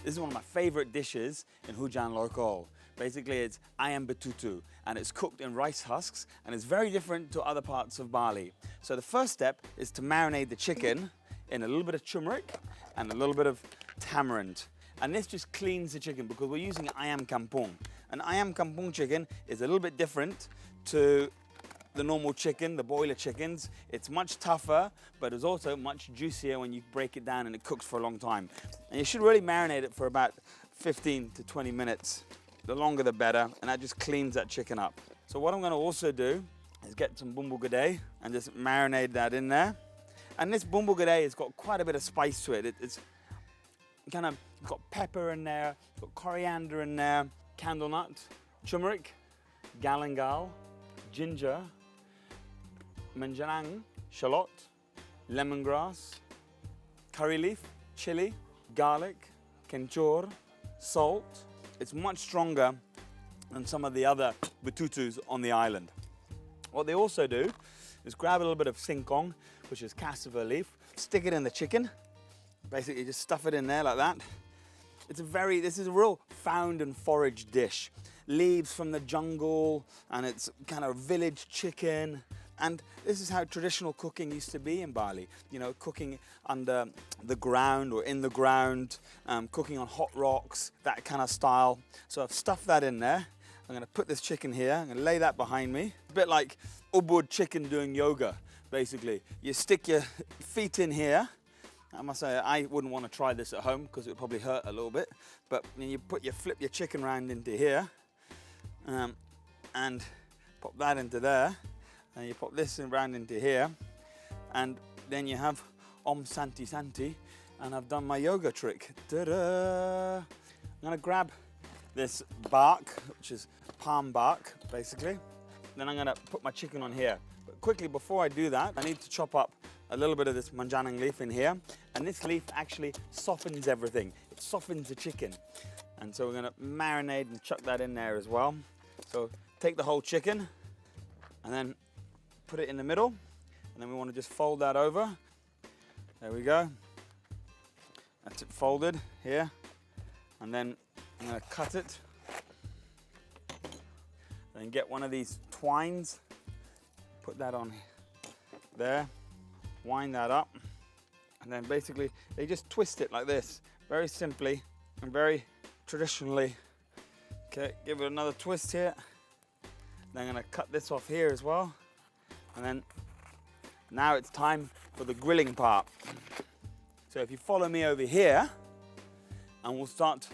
This is one of my favorite dishes in Hujan local. Basically, it's Ayam Betutu, and it's cooked in rice husks, and it's very different to other parts of Bali. So the first step is to marinate the chicken in a little bit of turmeric and a little bit of tamarind. And this just cleans the chicken because we're using Ayam Kampung. And Ayam Kampung chicken is a little bit different to the normal chicken, the boiler chickens. It's much tougher, but it's also much juicier when you break it down and it cooks for a long time. And you should really marinate it for about 15 to 20 minutes. The longer the better, and that just cleans that chicken up. So what I'm gonna also do is get some bumbu gede and just marinate that in there. And this bumbu gede has got quite a bit of spice to it. It's kind of got pepper in there, got coriander in there, candle nut, turmeric, galangal, ginger, menjanang, shallot, lemongrass, curry leaf, chili, garlic, kencur, salt. It's much stronger than some of the other betutus on the island. What they also do is grab a little bit of singkong, which is cassava leaf, stick it in the chicken, basically just stuff it in there like that. This is a real found and forage dish. Leaves from the jungle, and it's kind of village chicken. And this is how traditional cooking used to be in Bali. You know, cooking under the ground or in the ground, cooking on hot rocks, that kind of style. So I've stuffed that in there. I'm gonna put this chicken here. I'm gonna lay that behind me. A bit like Ubud chicken doing yoga, basically. You stick your feet in here. I must say, I wouldn't want to try this at home because it would probably hurt a little bit. But then you flip your chicken round into here, and pop that into there. And you pop this round into here, and then you have Om Santi Santi, and I've done my yoga trick. Ta-da! I'm gonna grab this bark, which is palm bark, basically. Then I'm gonna put my chicken on here. But quickly, before I do that, I need to chop up a little bit of this manjanang leaf in here. And this leaf actually softens everything. It softens the chicken. And so we're gonna marinate and chuck that in there as well. So take the whole chicken, and then put it in the middle, and then we want to just fold that over. There we go. That's it folded here. And then I'm going to cut it. Then get one of these twines, put that on there, wind that up, and then basically they just twist it like this, very simply and very traditionally. Okay, give it another twist here. Then I'm going to cut this off here as well. And then now it's time for the grilling part. So if you follow me over here, and we'll start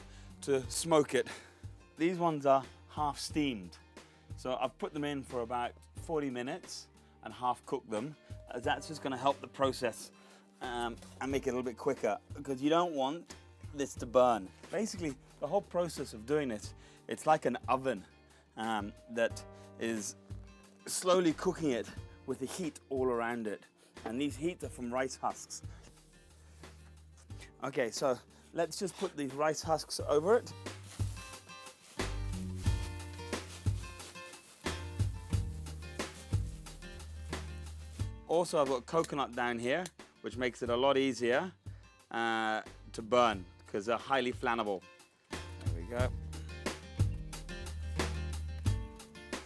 to smoke it. These ones are half steamed. So I've put them in for about 40 minutes and half cooked them, as that's just gonna help the process and make it a little bit quicker, because you don't want this to burn. Basically, the whole process of doing it, it's like an oven that is slowly cooking it with the heat all around it. And these heats are from rice husks. Okay, so let's just put these rice husks over it. Also, I've got coconut down here, which makes it a lot easier to burn because they're highly flammable. There we go.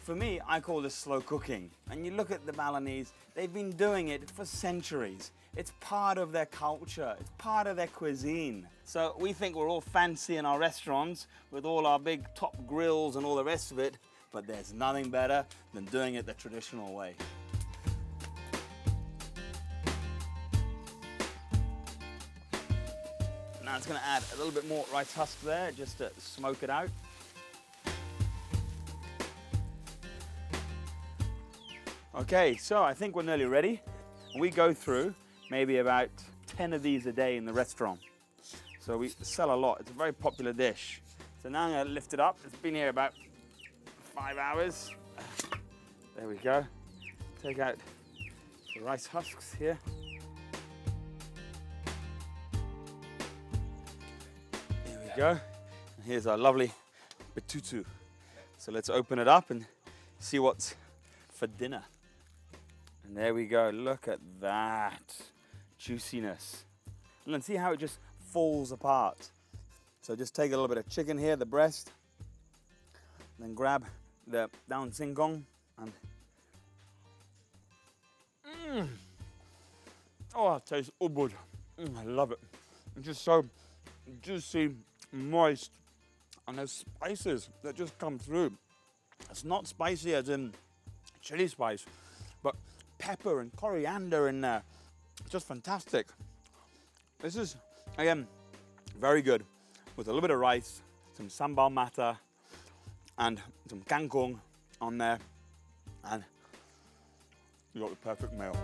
For me, I call this slow cooking. And you look at the Balinese, they've been doing it for centuries. It's part of their culture. It's part of their cuisine. So we think we're all fancy in our restaurants with all our big top grills and all the rest of it, but there's nothing better than doing it the traditional way. Now it's gonna add a little bit more rice husk there just to smoke it out. Okay, so I think we're nearly ready. We go through maybe about 10 of these a day in the restaurant. So we sell a lot. It's a very popular dish. So now I'm gonna lift it up. It's been here about 5 hours. There we go. Take out the rice husks here. There we go. And here's our lovely betutu. So let's open it up and see what's for dinner. And there we go, look at that juiciness. And then see how it just falls apart. So just take a little bit of chicken here, the breast, then grab the daun singkong and oh, it tastes ubud. I love it. It's just so juicy, moist, and there's spices that just come through. It's not spicy as in chili spice, but pepper and coriander in there. It's just fantastic. This is, again, very good with a little bit of rice, some sambal mata, and some kangkong on there, and you got the perfect meal.